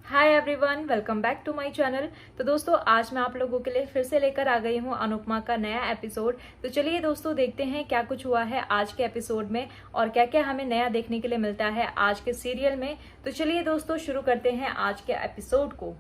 Hi everyone, welcome back to my channel. तो दोस्तों, आज मैं आप लोगों के लिए फिर से लेकर आ गई हूँ अनुपमा का नया एपिसोड। तो चलिए दोस्तों, देखते हैं क्या कुछ हुआ है आज के एपिसोड में और क्या क्या हमें नया देखने के लिए मिलता है आज के सीरियल में। तो चलिए दोस्तों, शुरू करते हैं आज के एपिसोड को।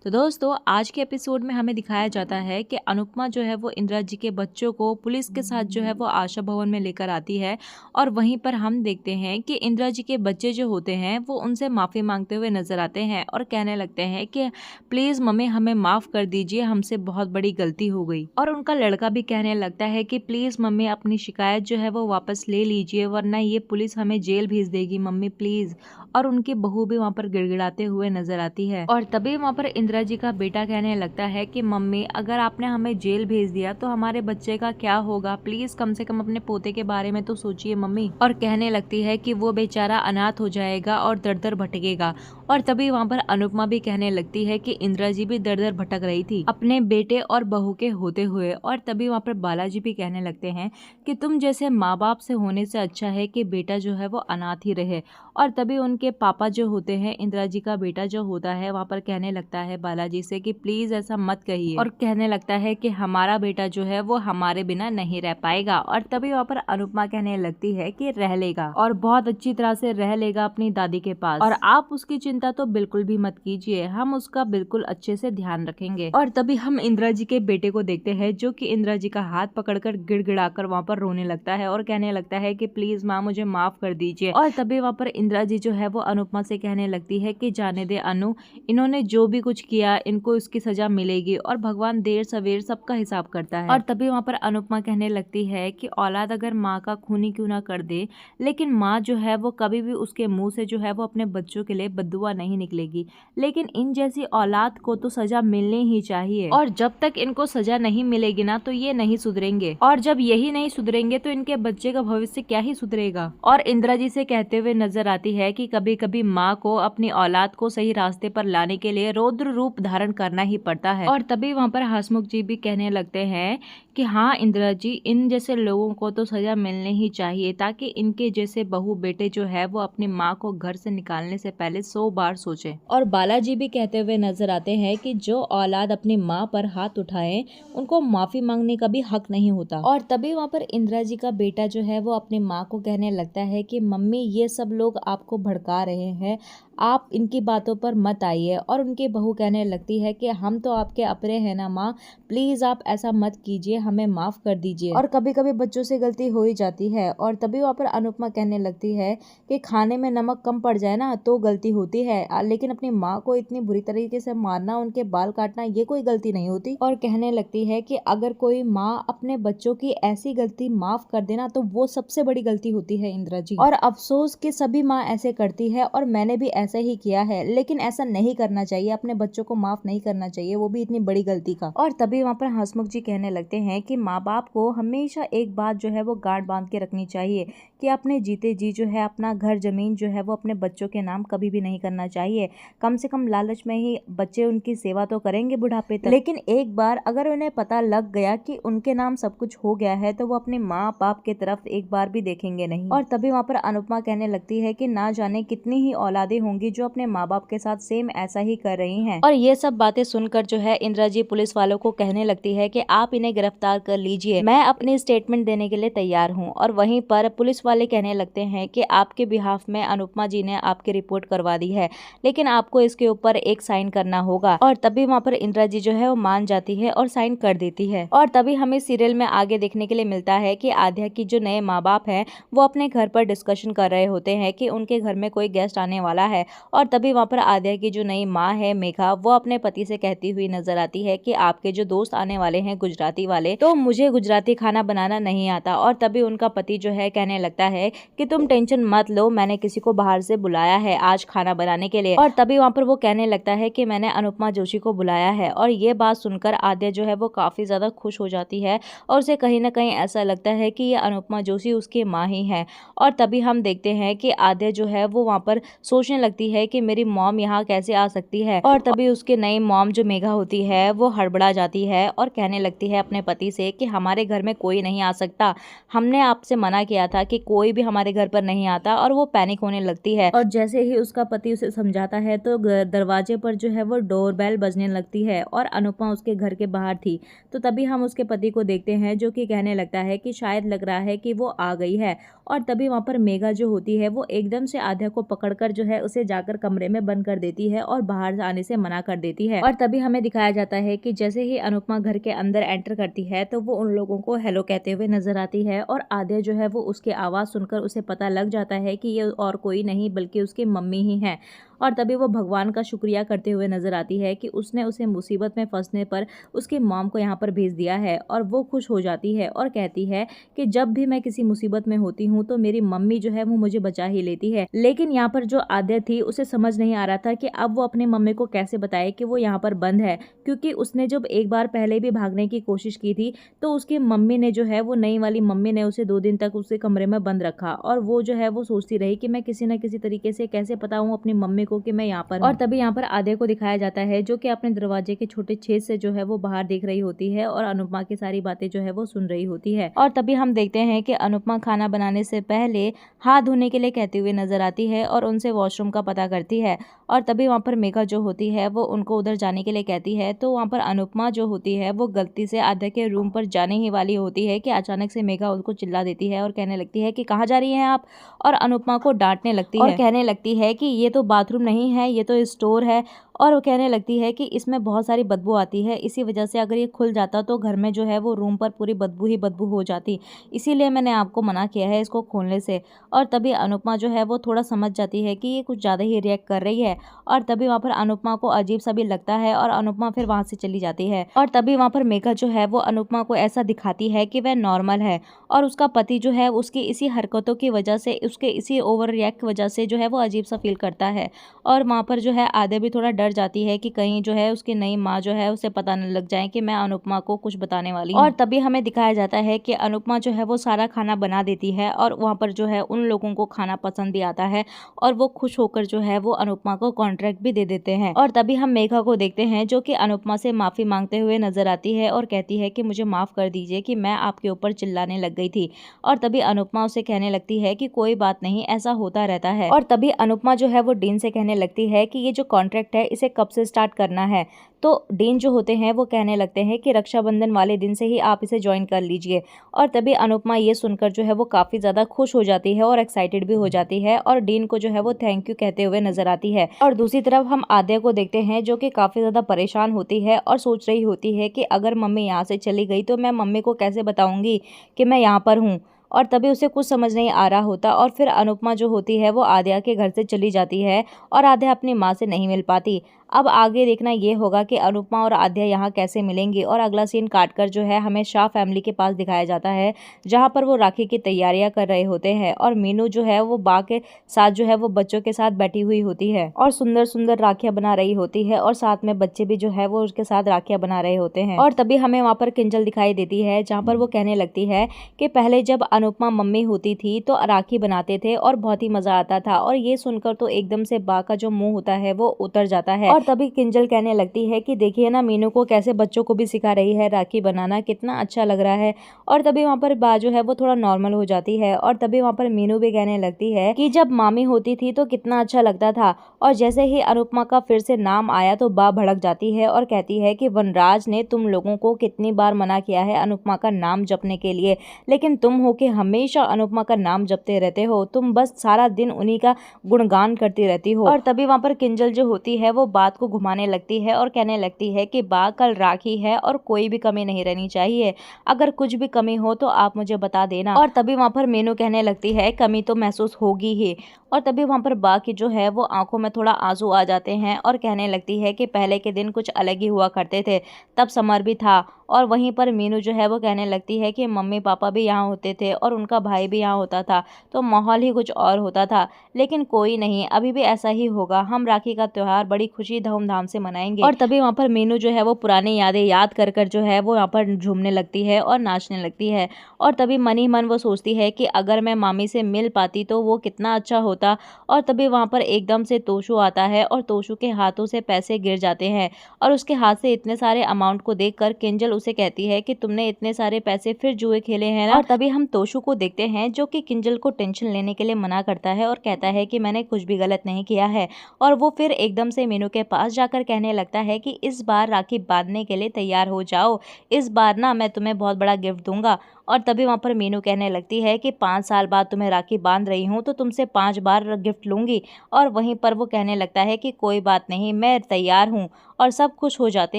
तो दोस्तों, आज के एपिसोड में हमें दिखाया जाता है कि अनुपमा जो है वो इंदिरा जी के बच्चों को पुलिस के साथ जो है वो आशा भवन में लेकर आती है। और वहीं पर हम देखते हैं कि इंदिरा जी के बच्चे जो होते हैं वो उनसे माफ़ी मांगते हुए नजर आते हैं और कहने लगते हैं कि प्लीज़ मम्मी हमें माफ़ कर दीजिए, हमसे बहुत बड़ी गलती हो गई। और उनका लड़का भी कहने लगता है कि प्लीज़ मम्मी अपनी शिकायत जो है वो वापस ले लीजिए, वरना ये पुलिस हमें जेल भेज देगी मम्मी प्लीज़। और उनकी बहू भी वहाँ पर गिड़गिड़ाते हुए नजर आती है। और तभी वहाँ पर इंदिरा जी का बेटा कहने लगता है कि मम्मी अगर आपने हमें जेल भेज दिया तो हमारे बच्चे का क्या होगा, प्लीज कम से कम अपने पोते के बारे में तो सोचिए मम्मी। और कहने लगती है कि वो बेचारा अनाथ हो जाएगा और दर दर भटकेगा। और तभी वहाँ पर अनुपमा भी कहने लगती है कि इंदिरा जी भी दर दर भटक रही थी अपने बेटे और बहू के होते हुए। और तभी वहाँ पर बालाजी भी कहने लगते हैं कि तुम जैसे माँ बाप से होने से अच्छा है कि बेटा जो है वो अनाथ ही रहे। और तभी उनके पापा जो होते हैं, इंदिरा जी का बेटा जो होता है, वहाँ पर कहने लगता है बालाजी से कि प्लीज ऐसा मत कहिए। और कहने लगता है कि हमारा बेटा जो है वो हमारे बिना नहीं रह पाएगा। और तभी वहाँ पर अनुपमा कहने लगती है कि रह लेगा और बहुत अच्छी तरह से रह लेगा अपनी दादी के पास, और आप उसकी चिंता तो बिल्कुल भी मत कीजिए, हम उसका बिल्कुल अच्छे से ध्यान रखेंगे। और तभी हम इंदिरा जी के बेटे को देखते हैं जो कि इंदिरा जी का हाथ पकड़कर गिड़गिड़ाकर वहाँ पर रोने लगता है और कहने लगता है कि प्लीज माँ मुझे माफ कर दीजिए। और तभी वहाँ पर इंदिरा जी जो है वो अनुपमा से कहने लगती है कि जाने दे अनु, इन्होंने जो भी कुछ किया इनको इसकी सजा मिलेगी और भगवान देर सवेर सबका हिसाब करता है। और तभी वहाँ पर अनुपमा कहने लगती है कि औलाद अगर माँ का खून ही क्यों ना कर दे, लेकिन माँ जो है वो कभी भी उसके मुंह से जो है वो अपने बच्चों के लिए बद्दुआ नहीं निकलेगी, लेकिन इन जैसी औलाद को तो सजा मिलनी ही चाहिए। और जब तक इनको सजा नहीं मिलेगी ना तो ये नहीं सुधरेंगे, और जब यही नहीं सुधरेंगे तो इनके बच्चे का भविष्य क्या ही सुधरेगा। और इंदिरा जी से कहते हुए नजर आती है कि कभी कभी माँ को अपनी औलाद को सही रास्ते पर लाने के लिए रौद्र रूप धारण करना ही पड़ता है। और तभी वहाँ पर हसमुख जी भी कहने लगते हैं कि हाँ इंदिरा जी, इन जैसे लोगों को तो सजा मिलनी ही चाहिए, ताकि इनके जैसे बहू बेटे जो है वो अपनी माँ को घर से निकालने से पहले 100 बार सोचें। और बालाजी भी कहते हुए नजर आते हैं कि जो औलाद अपनी माँ पर हाथ उठाए उनको माफी मांगने का भी हक नहीं होता। और तभी वहाँ पर इंदिरा जी का बेटा जो है वो अपनी माँ को कहने लगता है कि मम्मी ये सब लोग आपको भड़का रहे हैं, आप इनकी बातों पर मत आइए। और उनकी बहू कहने लगती है कि हम तो आपके अपने हैं ना माँ, प्लीज आप ऐसा मत कीजिए, हमें माफ कर दीजिए। और कभी कभी बच्चों से गलती हो ही जाती है। और तभी वहाँ पर अनुपमा कहने लगती है कि खाने में नमक कम पड़ जाए ना तो गलती होती है, लेकिन अपनी माँ को इतनी बुरी तरीके से मारना, उनके बाल काटना, ये कोई गलती नहीं होती। और कहने लगती है कि अगर कोई माँ अपने बच्चों की ऐसी गलती माफ कर देना तो वो सबसे बड़ी गलती होती है इंदिरा जी। और अफसोस कि सभी माँ ऐसे करती है और मैंने भी ऐसा ही किया है, लेकिन ऐसा नहीं करना चाहिए, अपने बच्चों को माफ नहीं करना चाहिए, वो भी इतनी बड़ी गलती का। और तभी वहाँ पर हसमुख जी कहने लगते हैं कि माँ बाप को हमेशा एक बात जो है वो गांठ बांध के रखनी चाहिए कि अपने जीते जी जो है अपना घर जमीन जो है वो अपने बच्चों के नाम कभी भी नहीं करना चाहिए। कम से कम लालच में ही बच्चे उनकी सेवा तो करेंगे बुढ़ापे तक, लेकिन एक बार अगर उन्हें पता लग गया कि उनके नाम सब कुछ हो गया है तो वो अपने माँ बाप की तरफ एक बार भी देखेंगे नहीं। और तभी वहाँ पर अनुपमा कहने लगती है कि ना जाने कितनी ही औलादें होंगी जो अपने माँ बाप के साथ सेम ऐसा ही कर रही हैं। और ये सब बातें सुनकर जो है इंदिरा जी पुलिस वालों को कहने लगती है कि आप इन्हें गिरफ्तार कर लीजिए, मैं अपनी स्टेटमेंट देने के लिए तैयार हूँ। और वहीं पर पुलिस वाले कहने लगते हैं कि आपके बिहाफ में अनुपमा जी ने आपकी रिपोर्ट करवा दी है, लेकिन आपको इसके ऊपर एक साइन करना होगा। और तभी वहाँ पर इंदिरा जी जो है वो मान जाती है और साइन कर देती है। और तभी हमें सीरियल में आगे देखने के लिए मिलता है कि आद्या की जो नए माँ बाप हैं वो अपने घर पर डिस्कशन कर रहे होते हैं कि उनके घर में कोई गेस्ट आने वाला है। और तभी वहाँ पर आद्या की जो नई माँ है मेघा, वो अपने पति से कहती हुई नजर आती है कि आपके जो दोस्त आने वाले हैं गुजराती वाले, तो मुझे गुजराती खाना बनाना नहीं आता। और तभी उनका पति जो है कहने लगता है कि तुम टेंशन मत लो, मैंने किसी को बाहर से बुलाया है आज खाना बनाने के लिए। और तभी वहाँ पर वो कहने लगता है कि मैंने अनुपमा जोशी को बुलाया है। और ये बात सुनकर आद्या जो है वो काफी ज्यादा खुश हो जाती है और उसे कहीं ना कहीं ऐसा लगता है कि ये अनुपमा जोशी उसकी माँ ही है। और तभी हम देखते हैं कि आद्या जो है वो वहाँ पर सोचने लगती है कि मेरी मॉम यहाँ कैसे आ सकती है। और तभी उसके नई मॉम जो मेघा होती है वो हड़बड़ा जाती है और कहने लगती है अपने पति से कि हमारे घर में कोई नहीं आ सकता, हमने आपसे मना किया था कि कोई भी हमारे घर पर नहीं आता और वो पैनिक होने लगती है। और जैसे ही उसका पति उसे समझाता है तो दरवाजे पर जो है वो डोरबेल बजने लगती है और अनुपमा उसके घर के बाहर थी। तो तभी हम उसके पति को देखते हैं जो कि कहने लगता है कि शायद लग रहा है कि वो आ गई है। और तभी वहाँ पर मेघा जो होती है वो एकदम से आद्या को पकड़कर जो है उसे जाकर कमरे में बंद कर देती है और बाहर आने से मना कर देती है। और तभी हमें दिखाया जाता है कि जैसे ही अनुपमा घर के अंदर एंटर करती है तो वो उन लोगों को हेलो कहते हुए नजर आती है और आद्या जो है वो उसकी आवाज़ सुनकर उसे पता लग जाता है कि ये और कोई नहीं बल्कि उसकी मम्मी ही है। और तभी वो भगवान का शुक्रिया करते हुए नजर आती है कि उसने उसे मुसीबत में फंसने पर उसकी मॉम को यहाँ पर भेज दिया है। और वो खुश हो जाती है और कहती है कि जब भी मैं किसी मुसीबत में होती हूँ तो मेरी मम्मी जो है वो मुझे बचा ही लेती है। लेकिन यहाँ पर जो आद्या थी उसे समझ नहीं आ रहा था कि अब वो अपनी मम्मी को कैसे बताए कि वो यहाँ पर बंद है, क्योंकि उसने जब एक बार पहले भी भागने की कोशिश की थी तो उसकी मम्मी ने जो है वो नई वाली मम्मी ने उसे 2 दिन तक उसके कमरे में बंद रखा। और वो जो है वो सोचती रही कि मैं किसी न किसी तरीके से कैसे बताऊं अपनी मम्मी को कि मैं यहाँ पर हूं। और तभी यहाँ पर आद्या को दिखाया जाता है जो कि अपने दरवाजे के छोटे छेद से जो है वो बाहर देख रही होती है और अनुपमा की सारी बातें जो है वो सुन रही होती है। और तभी हम देखते हैं कि अनुपमा खाना बनाने से पहले हाथ धोने के लिए कहती हुई नजर आती है और उनसे वॉशरूम का पता करती है। और तभी वहाँ पर मेघा जो होती है वो उनको उधर जाने के लिए कहती है। तो वहाँ पर अनुपमा जो होती है वो गलती से आद्या के रूम पर जाने ही वाली होती है कि अचानक से मेघा उसको चिल्ला देती है और कहने लगती है कि कहाँ जा रही हैं आप, और अनुपमा को डांटने लगती है और कहने लगती है कि ये तो बाथरूम नहीं है, ये तो स्टोर है। और वो कहने लगती है कि इसमें बहुत सारी बदबू आती है, इसी वजह से अगर ये खुल जाता तो घर में जो है वो रूम पर पूरी बदबू ही बदबू हो जाती, इसीलिए मैंने आपको मना किया है इसको खोलने से। और तभी अनुपमा जो है वो थोड़ा समझ जाती है कि ये कुछ ज़्यादा ही रिएक्ट कर रही है। और तभी वहाँ पर अनुपमा को अजीब सा भी लगता है और अनुपमा फिर वहाँ से चली जाती है। और तभी वहाँ पर मेघा जो है वो अनुपमा को ऐसा दिखाती है कि वह नॉर्मल है और उसका पति जो है उसकी इसी हरकतों की वजह से, उसके इसी ओवर रिएक्ट की वजह से जो है वो अजीब सा फील करता है। और वहाँ पर जो है आद्या भी थोड़ा डर जाती है कि कहीं जो है उसकी नई माँ जो है उसे पता न लग जाए कि मैं अनुपमा को कुछ बताने वाली हूँ। और तभी हमें दिखाया जाता है कि अनुपमा जो है वो सारा खाना बना देती है और वहाँ पर जो है उन लोगों को खाना पसंद भी आता है और वो खुश होकर जो है वो अनुपमा को कॉन्ट्रैक्ट भी दे देते हैं। और तभी हम मेघा को देखते हैं जो कि अनुपमा से माफी मांगते हुए नजर आती है और कहती है कि मुझे माफ कर दीजिए कि मैं आपके ऊपर चिल्लाने लग गई थी। और तभी अनुपमा उसे कहने लगती है कि कोई बात नहीं, ऐसा होता रहता है। और तभी अनुपमा जो है वो डीन से कहने लगती है कि ये जो कॉन्ट्रैक्ट है इसे कब से स्टार्ट करना है। तो डीन जो होते हैं वो कहने लगते हैं कि रक्षाबंधन वाले दिन से ही आप इसे ज्वाइन कर लीजिए। और तभी अनुपमा ये सुनकर जो है वो काफ़ी ज़्यादा खुश हो जाती है और एक्साइटेड भी हो जाती है और डीन को जो है वो थैंक यू कहते हुए नजर आती है। और दूसरी तरफ हम आद्या को देखते हैं जो कि काफ़ी ज़्यादा परेशान होती है और सोच रही होती है कि अगर मम्मी यहाँ से चली गई तो मैं मम्मी को कैसे बताऊँगी कि मैं यहाँ पर हूँ। और तभी उसे कुछ समझ नहीं आ रहा होता और फिर अनुपमा जो होती है वो आद्या के घर से चली जाती है और आद्या अपनी माँ से नहीं मिल पाती। अब आगे देखना ये होगा कि अनुपमा और आद्या यहाँ कैसे मिलेंगी। और अगला सीन काटकर जो है हमें शाह फैमिली के पास दिखाया जाता है जहाँ पर वो राखी की तैयारियां कर रहे होते हैं और मीनू जो है वो बा के साथ जो है वो बच्चों के साथ बैठी हुई होती है और सुंदर सुंदर राखियां बना रही होती है और साथ में बच्चे भी जो है वो उसके साथ राखियां बना रहे होते हैं। और तभी हमें वहाँ पर किंजल दिखाई देती है जहाँ पर वो कहने लगती है कि पहले जब अनुपमा मम्मी होती थी तो राखी बनाते थे और बहुत ही मजा आता था। और ये सुनकर तो एकदम से बा का जो मुंह होता है वो उतर जाता है। और तभी किंजल कहने लगती है कि देखिए ना मीनू को कैसे बच्चों को भी सिखा रही है राखी बनाना, कितना अच्छा लग रहा है। और तभी वहाँ पर बा जो है वो थोड़ा नॉर्मल हो जाती है। और तभी वहाँ पर मीनू भी कहने लगती है कि जब मामी होती थी तो कितना अच्छा लगता था। और जैसे ही अनुपमा का फिर से नाम आया तो बा भड़क जाती है और कहती है कि वनराज ने तुम लोगों को कितनी बार मना किया है अनुपमा का नाम जपने के लिए, लेकिन तुम हो कि हमेशा अनुपमा का नाम जपते रहते हो, तुम बस सारा दिन उन्हीं का गुणगान करती रहती हो। और तभी वहाँ पर किंजल जो होती है वो बात को घुमाने लगती है और कहने लगती है कि बा कल राखी है और कोई भी कमी नहीं रहनी चाहिए, अगर कुछ भी कमी हो तो आप मुझे बता देना। और तभी वहाँ पर मीनू कहने लगती है कमी तो महसूस होगी ही। और तभी वहाँ पर बा की जो है वो आंखों में थोड़ा आंसू आ जाते हैं और कहने लगती है कि पहले के दिन कुछ अलग ही हुआ करते थे, तब समर भी था। और वहीं पर मीनू जो है वो कहने लगती है कि मम्मी पापा भी यहाँ होते थे और उनका भाई भी यहाँ होता था तो माहौल ही कुछ और होता था, लेकिन कोई नहीं, अभी भी ऐसा ही होगा, हम राखी का त्योहार बड़ी खुशी धूमधाम से मनाएंगे। और तभी वहाँ पर मीनू जो है वो पुरानी यादें याद कर कर जो है वो यहाँ पर झूमने लगती है और नाचने लगती है। और तभी मन ही मन वो सोचती है कि अगर मैं मामी से मिल पाती तो वो कितना अच्छा होता। और तभी वहाँ पर एकदम से तोशु आता है और तोशु के हाथों से पैसे गिर जाते हैं और उसके हाथ से इतने सारे अमाउंट को देखकर किंजल उसे कहती है कि तुमने इतने सारे पैसे फिर जुए खेले हैं ना। और तभी हम तोशु मोशु को देखते हैं जो कि किंजल को टेंशन लेने के लिए मना करता है और कहता है कि मैंने कुछ भी गलत नहीं किया है। और वो फिर एकदम से मीनू के पास जाकर कहने लगता है कि इस बार राखी बांधने के लिए तैयार हो जाओ, इस बार ना मैं तुम्हें बहुत बड़ा गिफ्ट दूंगा। और तभी वहाँ पर मीनू कहने लगती है कि 5 साल बाद तुम्हें राखी बांध रही हूँ तो तुमसे 5 बार गिफ्ट लूँगी। और वहीं पर वो कहने लगता है कि कोई बात नहीं, मैं तैयार हूँ। और सब खुश हो जाते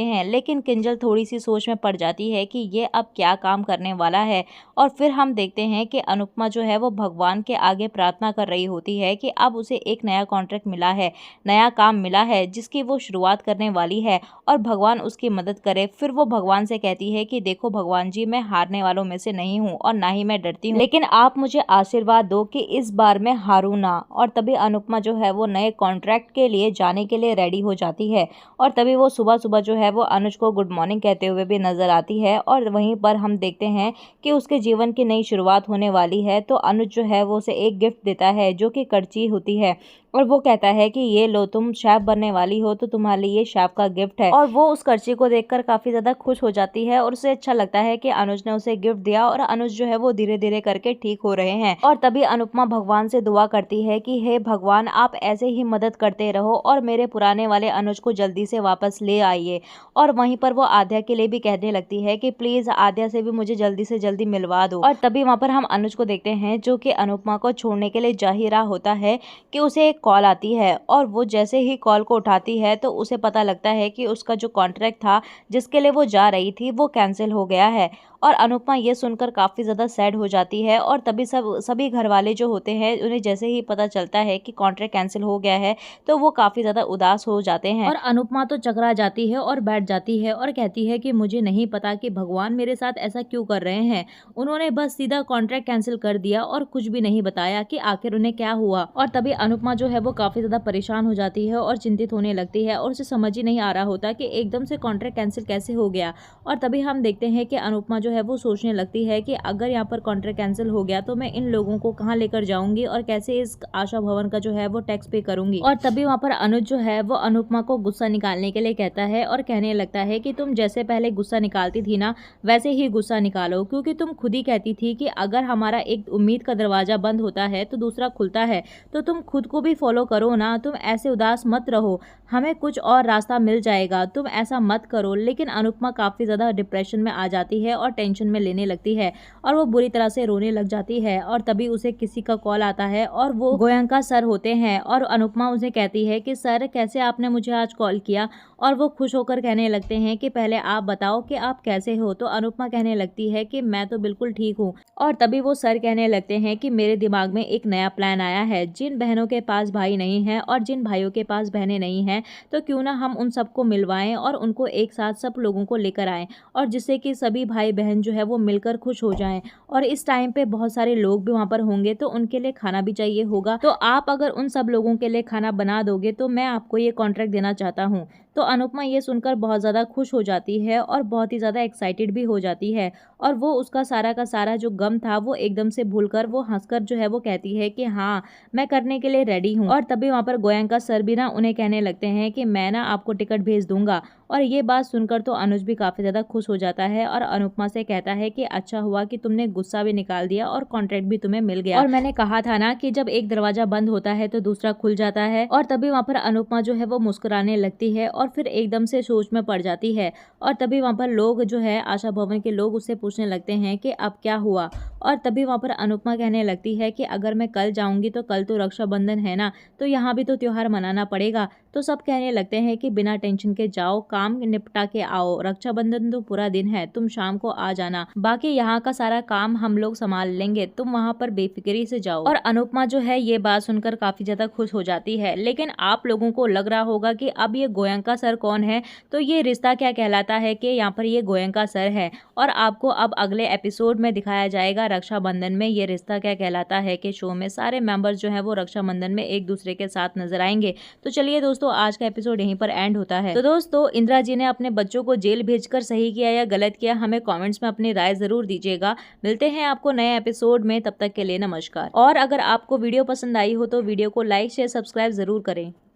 हैं, लेकिन किंजल थोड़ी सी सोच में पड़ जाती है कि ये अब क्या काम करने वाला है। और फिर हम देखते हैं कि अनुपमा जो है वो भगवान के आगे प्रार्थना कर रही होती है कि अब उसे एक नया कॉन्ट्रैक्ट मिला है, नया काम मिला है जिसकी वो शुरुआत करने वाली है और भगवान उसकी मदद करे। फिर वो भगवान से कहती है कि देखो भगवान जी, मैं हारने वालों में से नहीं हूँ और ना ही मैं डरती हूँ, लेकिन आप मुझे आशीर्वाद दो कि इस बार मैं हारूं ना। और तभी अनुपमा जो है वो नए कॉन्ट्रैक्ट के लिए जाने के लिए रेडी हो जाती है। और तभी वो सुबह सुबह जो है वो अनुज को गुड मॉर्निंग कहते हुए भी नजर आती है। और वहीं पर हम देखते हैं कि उसके जीवन की नई शुरुआत होने वाली है। तो अनुज जो है वो उसे एक गिफ्ट देता है जो कि कर्ची होती है और वो कहता है कि ये लो, तुम शेफ बनने वाली हो तो तुम्हारे लिए ये शेफ का गिफ्ट है। और वो उस कर्ची को देखकर काफी ज्यादा खुश हो जाती है और उसे अच्छा लगता है कि अनुज ने उसे गिफ्ट दिया और अनुज जो है वो धीरे धीरे करके ठीक हो रहे हैं। और तभी अनुपमा भगवान से दुआ करती है कि हे भगवान, आप ऐसे ही मदद करते रहो और मेरे पुराने वाले अनुज को जल्दी से वापस ले आइए। और वहीं पर वो आद्या के लिए भी कहने लगती है कि प्लीज आद्या से भी मुझे जल्दी से जल्दी मिलवा दो। और तभी वहां पर हम अनुज को देखते हैं जो कि अनुपमा को छोड़ने के लिए जा ही रहा होता है कि उसे कॉल आती है। और वो जैसे ही कॉल को उठाती है तो उसे पता लगता है कि उसका जो कॉन्ट्रैक्ट था जिसके लिए वो जा रही थी वो कैंसिल हो गया है। और अनुपमा ये सुनकर काफी ज्यादा सैड हो जाती है। और तभी सभी घर वाले जो होते हैं उन्हें जैसे ही पता चलता है कि कॉन्ट्रैक्ट कैंसिल हो गया है तो वो काफी ज्यादा उदास हो जाते हैं। और अनुपमा तो चकरा जाती है और बैठ जाती है और कहती है कि मुझे नहीं पता कि भगवान मेरे साथ ऐसा क्यों कर रहे हैं। उन्होंने बस सीधा कॉन्ट्रैक्ट कैंसिल कर दिया और कुछ भी नहीं बताया कि आखिर उन्हें क्या हुआ। और तभी अनुपमा जो है वो काफी ज्यादा परेशान हो जाती है और चिंतित होने लगती है और उसे समझ ही नहीं आ रहा होता कि एकदम से कॉन्ट्रैक्ट कैंसिल कैसे हो गया। और तभी हम देखते हैं कि अनुपमा जो है वो सोचने लगती है कि अगर यहाँ पर कॉन्ट्रैक्ट कैंसिल हो गया तो मैं इन लोगों को कहाँ लेकर जाऊंगी और कैसे इस आशा भवन का जो है वो टैक्स पे करूंगी। और तभी वहाँ पर अनुज जो है वो अनुपमा को गुस्सा निकालने के लिए कहता है और कहने लगता है कि तुम जैसे पहले गुस्सा निकालती थी ना वैसे ही गुस्सा निकालो, क्योंकि तुम खुद ही कहती थी कि अगर हमारा एक उम्मीद का दरवाजा बंद होता है तो दूसरा खुलता है, तो तुम खुद को भी फॉलो करो ना, तुम ऐसे उदास मत रहो, हमें कुछ और रास्ता मिल जाएगा, तुम ऐसा मत करो। लेकिन अनुपमा काफी ज्यादा डिप्रेशन में आ जाती है और टेंशन में लेने लगती है और वो बुरी तरह से रोने लग जाती है। और तभी उसे किसी का कॉल आता है और वो गोयंका सर होते हैं। और अनुपमा उसे कहती है कि सर कैसे आपने मुझे आज कॉल किया। और वो खुश होकर कहने लगते हैं कि पहले आप बताओ कि आप कैसे हो। तो अनुपमा कहने लगती है कि मैं तो बिल्कुल ठीक हूँ। और तभी वो सर कहने लगते हैं कि मेरे दिमाग में एक नया प्लान आया है, जिन बहनों के पास भाई नहीं है और जिन भाइयों के पास बहनें नहीं हैं तो क्यों ना हम उन सबको मिलवाएं और उनको एक साथ सब लोगों को लेकर आएं, और जिससे कि सभी भाई बहन जो है वो मिलकर खुश हो जाएं। और इस टाइम पे बहुत सारे लोग भी वहाँ पर होंगे तो उनके लिए खाना भी चाहिए होगा, तो आप अगर उन सब लोगों के लिए खाना बना दोगे तो मैं आपको ये कॉन्ट्रैक्ट देना चाहता हूँ। तो अनुपमा ये सुनकर बहुत ज़्यादा खुश हो जाती है और बहुत ही ज़्यादा एक्साइटेड भी हो जाती है। और वो उसका सारा का सारा जो गम था वो एकदम से भूलकर वो हंसकर जो है वो कहती है कि हाँ मैं करने के लिए रेडी हूँ। और तभी वहाँ पर गोयंका सर भी ना उन्हें कहने लगते हैं कि मैं ना आपको टिकट भेज दूंगा। और ये बात सुनकर तो अनुज भी काफ़ी ज़्यादा खुश हो जाता है और अनुपमा से कहता है कि अच्छा हुआ कि तुमने गुस्सा भी निकाल दिया और कॉन्ट्रैक्ट भी तुम्हें मिल गया। और मैंने कहा था ना कि जब एक दरवाजा बंद होता है तो दूसरा खुल जाता है। और तभी वहाँ पर अनुपमा जो है वो मुस्कुराने लगती है और फिर एकदम से सोच में पड़ जाती है। और तभी वहाँ पर लोग जो है आशा भवन के लोग उससे पूछने लगते हैं कि अब क्या हुआ। और तभी वहाँ पर अनुपमा कहने लगती है कि अगर मैं कल जाऊंगी तो कल तो रक्षाबंधन है ना, तो यहाँ भी तो त्योहार मनाना पड़ेगा। तो सब कहने लगते हैं कि बिना टेंशन के जाओ, काम निपटा के आओ, रक्षाबंधन तो पूरा दिन है, तुम शाम को आ जाना, बाकी यहाँ का सारा काम हम लोग संभाल लेंगे, तुम वहाँ पर बेफिक्री से जाओ। और अनुपमा जो है ये बात सुनकर काफी ज्यादा खुश हो जाती है। लेकिन आप लोगों को लग रहा होगा कि अब ये गोयंका सर कौन है, तो ये रिश्ता क्या कहलाता है कि यहाँ पर ये गोयंका सर है। और आपको अब अगले एपिसोड में दिखाया जाएगा रक्षाबंधन में ये रिश्ता क्या कहलाता है कि शो में सारे मेंबर्स जो है वो रक्षाबंधन में एक दूसरे के साथ नजर आएंगे। तो चलिए दोस्तों, आज का एपिसोड यहीं पर एंड होता है। तो दोस्तों, इंदिरा जी ने अपने बच्चों को जेल भेजकर सही किया या गलत किया, हमें कमेंट्स में अपनी राय जरूर दीजिएगा। मिलते हैं आपको नए एपिसोड में, तब तक के लिए नमस्कार। और अगर आपको वीडियो पसंद आई हो तो वीडियो को लाइक शेयर सब्सक्राइब जरूर करें।